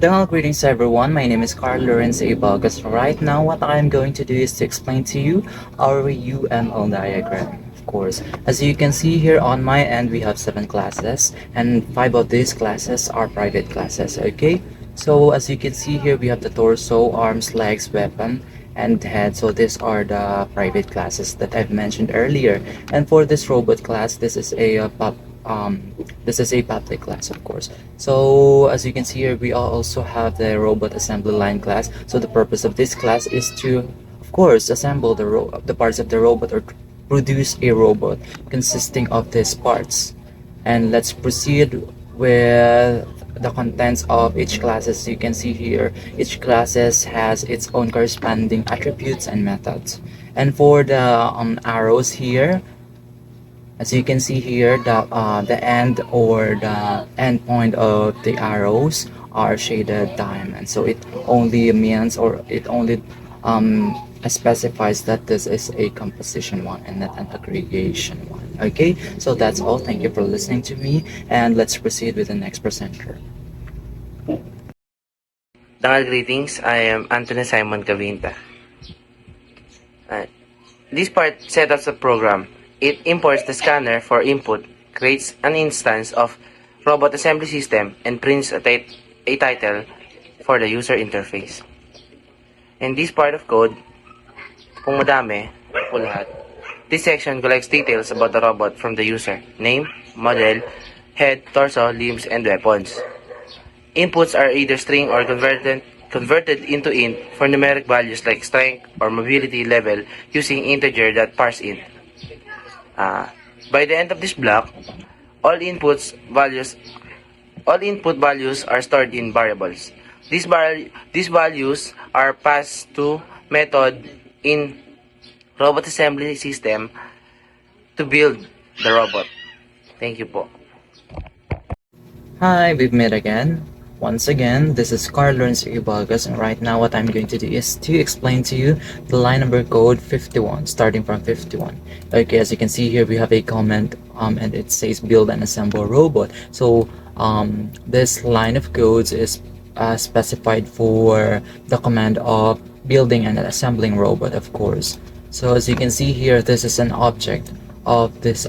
Greetings everyone, my name is Carl Lawrence Ibagas. Right now what I am going to do is to explain to you our UML diagram. Of course, as you can see here on my end we have 7 classes and 5 of these classes are private classes, okay? So as you can see here we have the torso, arms, legs, weapon, and head. So these are the private classes that I've mentioned earlier. And for this robot class, um, this is a public class, of course. So as you can see here, we also have the robot assembly line class. So the purpose of this class is to, of course, assemble the parts of the robot, or to produce a robot consisting of these parts. And let's proceed with the contents of each classes. You can see here each classes has its own corresponding attributes and methods. And for the arrows here, as you can see here, the end or the end point of the arrows are shaded diamond. So it only means, or it only specifies that this is a composition one and not an aggregation one. Okay, so that's all. Thank you for listening to me, and let's proceed with the next presenter. Greetings, I am Anthony Simon Cavinta. Uh, this part setups the program. It imports the scanner for input, creates an instance of RobotAssembly system, and prints a title for the user interface. In this part of code, kung madami, po lahat, this section collects details about the robot from the user: name, model, head, torso, limbs, and weapons. Inputs are either string or converted into int for numeric values like strength or mobility level using integer.parseInt. By the end of this block, all input values are stored in variables. These values are passed to method in RobotAssembly system to build the robot. Thank you po. Hi, we've met again. Once again, this is Carl Lawrence Ibagas, and right now what I'm going to do is to explain to you the line number code 51, starting from 51. Okay, as you can see here, we have a comment and it says build and assemble robot. So this line of codes is specified for the command of building and assembling robot, of course. So as you can see here, this is an object of this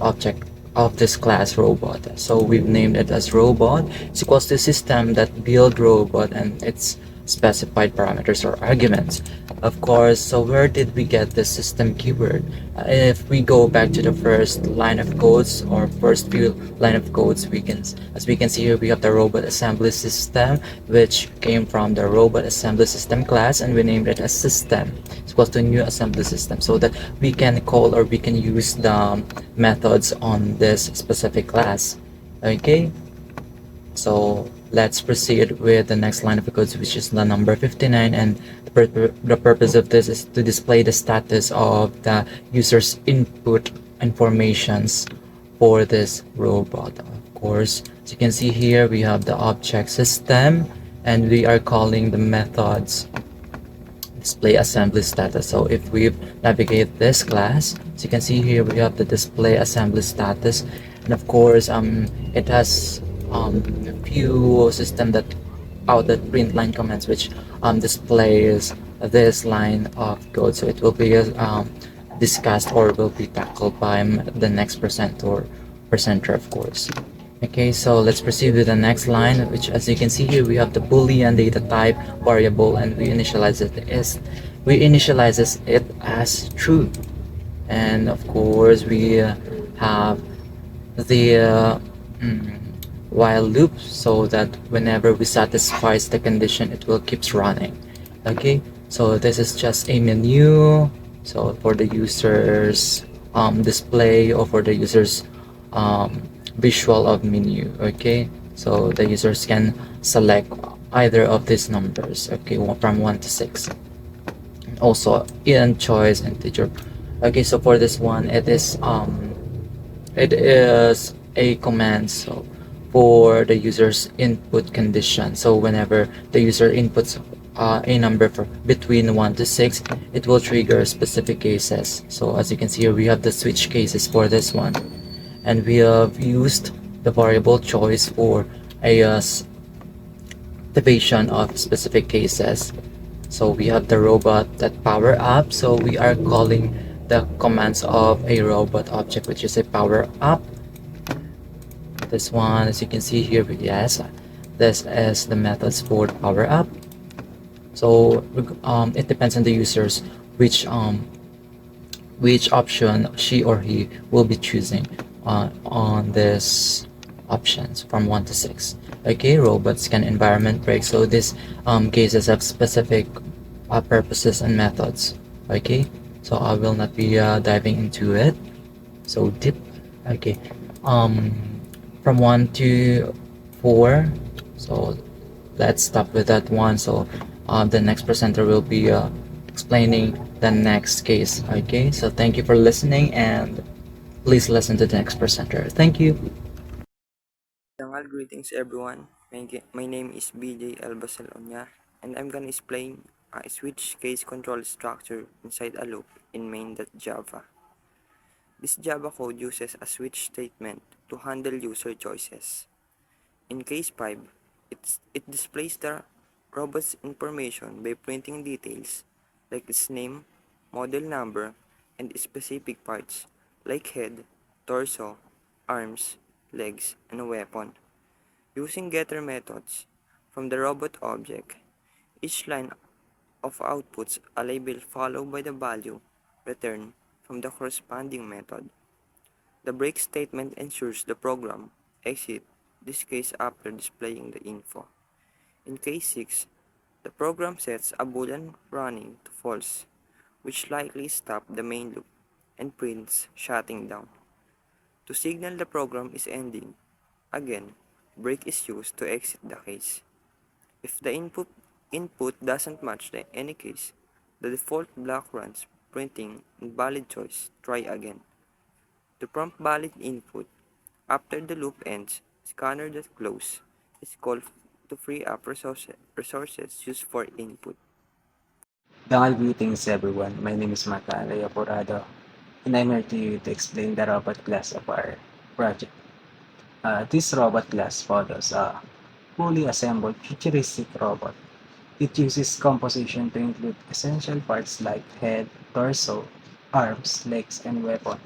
class robot. So we've named it as robot. It's equals to system that build robot and its specified parameters or arguments. Of course, so where did we get the system keyword? If we go back to the first line of codes, or first few line of codes, as we can see here, we have the robot assembly system, which came from the robot assembly system class, and we named it as system. It's equals to new assembly system, so that we can call or we can use the methods on this specific class. Okay, so let's proceed with the next line of codes, which is the number 59, and the purpose of this is to display the status of the user's input informations for this robot. Of course, as you can see here, we have the object system, and we are calling the methods display assembly status. So if we navigate this class, as you can see here, we have the display assembly status, and of course it has a few system that print line comments, which displays this line of code. So it will be discussed or will be tackled by the next presenter, of course. Okay, so let's proceed with the next line, which, as you can see here, we have the boolean data type variable, and we initialize it as true. And of course we have the while loop, so that whenever we satisfy the condition, it will keeps running. Okay, so this is just a menu, so for the users display, or for the users visual of menu. Okay, so the users can select either of these numbers, okay, from 1 to 6, and also in choice integer. Okay, so for this one, it is a command, so for the user's input condition. So whenever the user inputs a number between 1 to 6, it will trigger specific cases. So as you can see here, we have the switch cases for this one, and we have used the variable choice for a activation of specific cases. So we have the robot that power up. So we are calling the commands of a robot object, which is a power up. This one, as you can see here, yes, this is the methods for the power up. So it depends on the users which option she or he will be choosing on this options from 1 to 6. Okay, robots can environment break. So these cases have specific purposes and methods. Okay, so I will not be diving into it so deep. Okay, um from 1 to 4, so let's stop with that one. So the next presenter will be explaining the next case. Okay, so thank you for listening, and please listen to the next presenter. Thank you. Greetings everyone. My name is BJ Albacalonia and I'm gonna explain a switch case control structure inside a loop in main.java. This Java code uses a switch statement to handle user choices. In case 5, it displays the robot's information by printing details like its name, model number, and specific parts like head, torso, arms, legs, and a weapon. Using getter methods from the robot object, each line of outputs a label followed by the value returned from the corresponding method. The break statement ensures the program exits this case after displaying the info. In case 6, the program sets a boolean running to false, which likely stops the main loop and prints shutting down. To signal the program is ending, again, break is used to exit the case. If the input doesn't match any case, the default block runs, printing invalid choice. Try again. To prompt valid input, after the loop ends, scanner that close is called to free up resources used for input. Greetings everyone. My name is Matalaya Porado, and I'm here to explain the robot class of our project. This robot class follows a fully assembled futuristic robot. It uses composition to include essential parts like head, torso, arms, legs, and weapon.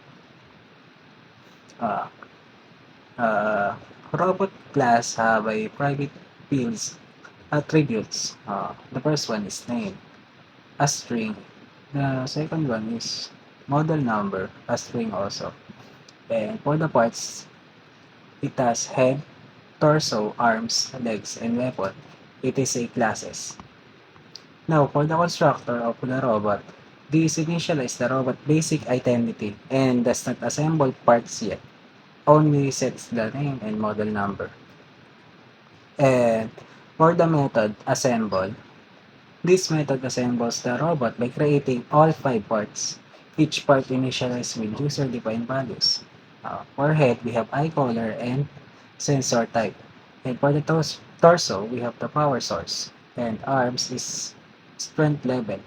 Uh, uh, Robot class have a private fields attributes. The first one is name, a string. The second one is model number, a string also. And for the parts, it has head, torso, arms, legs, and weapon. It is a classes. Now, for the constructor of the robot, this initializes the robot basic identity and does not assemble parts yet. Only sets the name and model number. And for the method assemble, this method assembles the robot by creating all 5 parts. Each part initialized with user-defined values. For head, we have eye color and sensor type. And for the torso, we have the power source. And arms is strength level.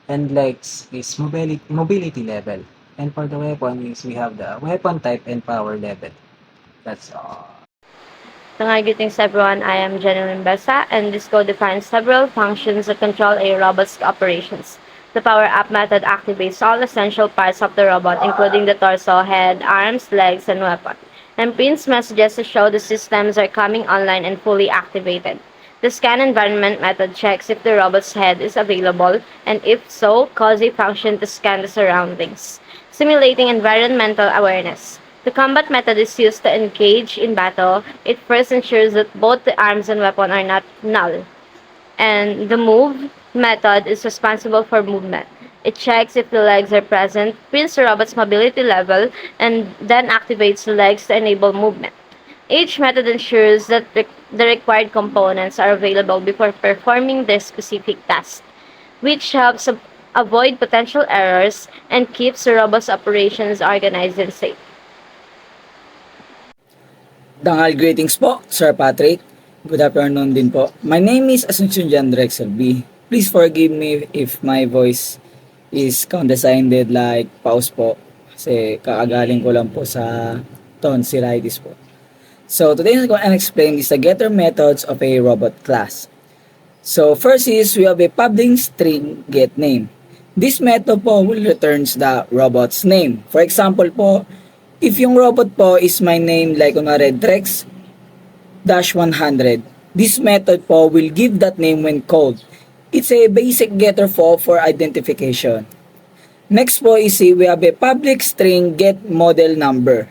And legs is mobility level. And for the weapon is we have the weapon type and power level. That's all. Greetings everyone, I am Jenny Besa, and this code defines several functions that control a robot's operations. The power up method activates all essential parts of the robot, including the torso, head, arms, legs, and weapon, and prints messages to show the systems are coming online and fully activated. The scan environment method checks if the robot's head is available, and if so, calls a function to scan the surroundings, simulating environmental awareness. The combat method is used to engage in battle. It first ensures that both the arms and weapon are not null. And the move method is responsible for movement. It checks if the legs are present, prints the robot's mobility level, and then activates the legs to enable movement. Each method ensures that the required components are available before performing the specific task, which helps avoid potential errors and keeps the robot's operations organized and safe. Greetings po, Sir Patrick. Good afternoon din po. My name is Asuncion Jan Drexel B. Please forgive me if my voice is condescended like pause po. Kasi kaagaling ko lang po sa tonsillitis po. So today I'm going to explain is the getter methods of a robot class. So first is we have a public string get name. This method po will returns the robot's name. For example po, if yung robot po is my name like kunwari Drex-100, this method po will give that name when called. It's a basic getter for identification. Next po is we have a public string get model number.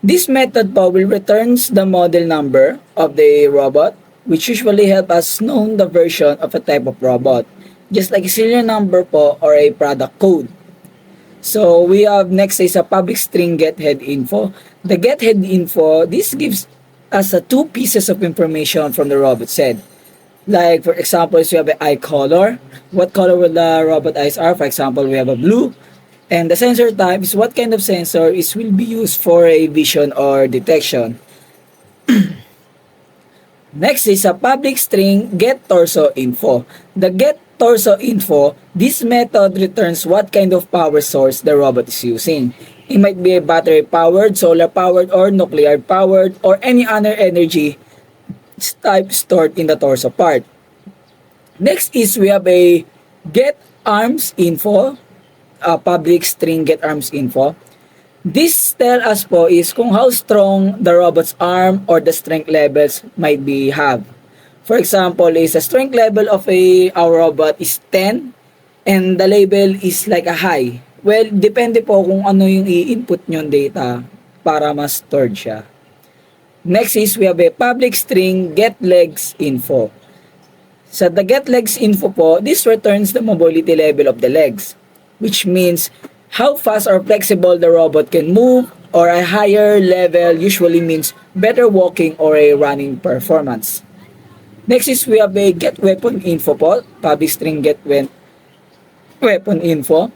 This method po will returns the model number of the robot, which usually help us know the version of a type of robot, just like a serial number po or a product code. So we have next is a public string get head info. The get head info, this gives us two pieces of information from the robot head. Like for example, we have an eye color. What color will the robot eyes are? For example, we have a blue. And the sensor type is what kind of sensor is will be used for a vision or detection. Next is a public string get torso info. The get torso info, this method returns what kind of power source the robot is using. It might be a battery powered, solar powered, or nuclear powered, or any other energy type stored in the torso part. Next is we have a get arms info, a public string get arms info. This tell us po is kung how strong the robot's arm or the strength levels might be have. For example, is the strength level of our robot is 10 and the label is like a high. Well, depende po kung ano yung i-input nyo data para mas stored siya. Next is we have a public string get legs info. Sa the get legs info po, this returns the mobility level of the legs, which means how fast or flexible the robot can move, or a higher level usually means better walking or a running performance. Next is we have a get weapon info po, public string get weapon info.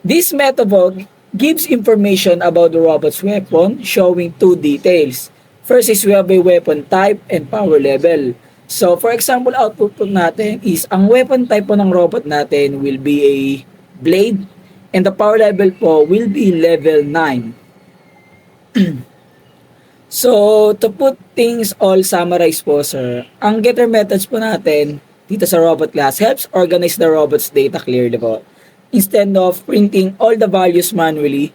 This method po gives information about the robot's weapon showing two details. First is we have a weapon type and power level. So for example, output po natin is ang weapon type po ng robot natin will be a blade and the power level po will be level 9. So to put things all summarized po sir, ang getter methods po natin dito sa robot class helps organize the robot's data clearly po. Instead of printing all the values manually,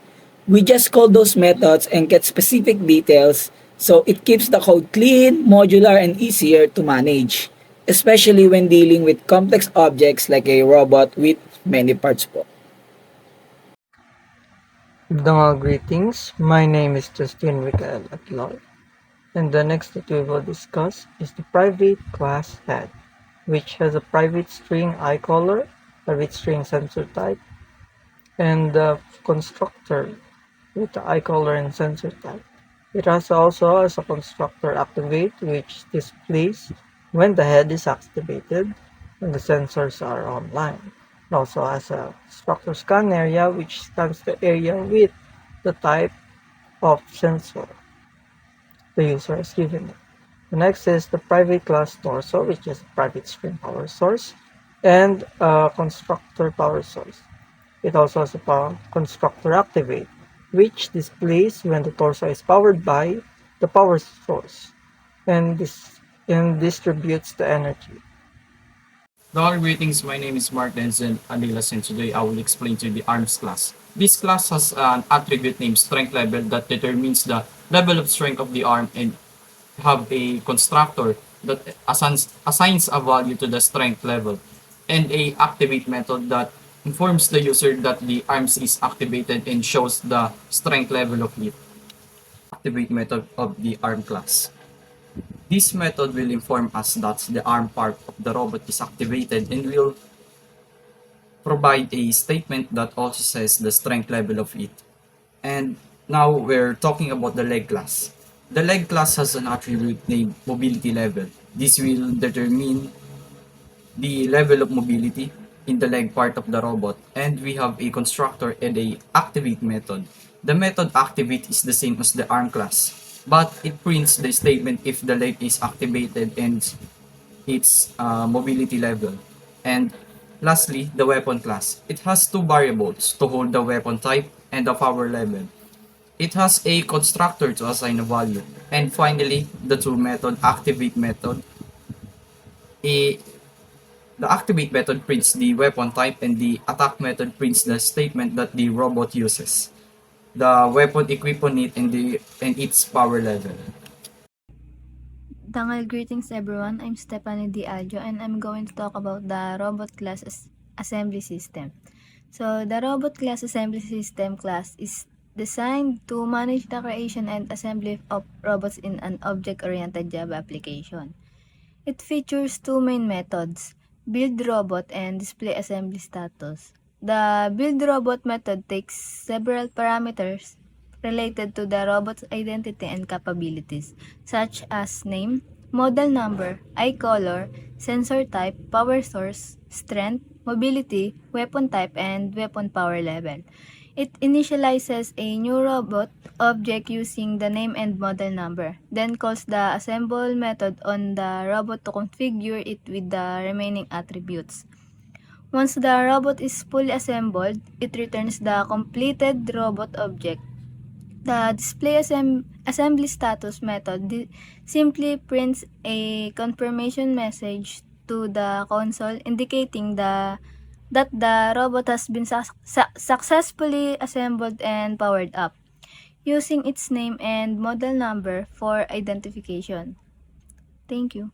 we just call those methods and get specific details. So it keeps the code clean, modular, and easier to manage, especially when dealing with complex objects like a robot with many parts po. Greetings, my name is Justin Michael Atloy, and the next that we will discuss is the private class head, which has a private string eye color, private string sensor type, and the constructor with the eye color and sensor type. It has also as a constructor activate, which displays when the head is activated and the sensors are online. It also has a structure scan area, which scans the area with the type of sensor the user is given it. The next is the private class torso, which is a private string power source and a constructor power source. It also has a constructor activate, which displays when the torso is powered by the power source and distributes the energy. Greetings, my name is Mark Denzel Anilas and today I will explain to you the ARMS class. This class has an attribute named strength level that determines the level of strength of the arm and have a constructor that assigns a value to the strength level and a activate method that informs the user that the ARMS is activated and shows the strength level of it. Activate method of the ARM class. This method will inform us that the arm part of the robot is activated and will provide a statement that also says the strength level of it. And now we're talking about the leg class. The leg class has an attribute named mobility level. This will determine the level of mobility in the leg part of the robot, and we have a constructor and a activate method. The method activate is the same as the arm class, but it prints the statement if the leg is activated and its mobility level. And lastly, the weapon class. It has two variables to hold the weapon type and the power level. It has a constructor to assign a value. And finally, the two method activate method A, the activate method prints the weapon type and the attack method prints the statement that the robot uses, the weapon equipped on it and its power level. Dangal greetings everyone, I'm Stephanie Diagio and I'm going to talk about the robot class assembly system. So the robot class assembly system class is designed to manage the creation and assembly of robots in an object-oriented Java application. It features two main methods, build robot and display assembly status. The build robot method takes several parameters related to the robot's identity and capabilities, such as name, model number, eye color, sensor type, power source, strength, mobility, weapon type, and weapon power level. It initializes a new robot object using the name and model number, then calls the assemble method on the robot to configure it with the remaining attributes. Once the robot is fully assembled, it returns the completed robot object. The display assembly status method simply prints a confirmation message to the console indicating that the robot has been successfully assembled and powered up, using its name and model number for identification. Thank you.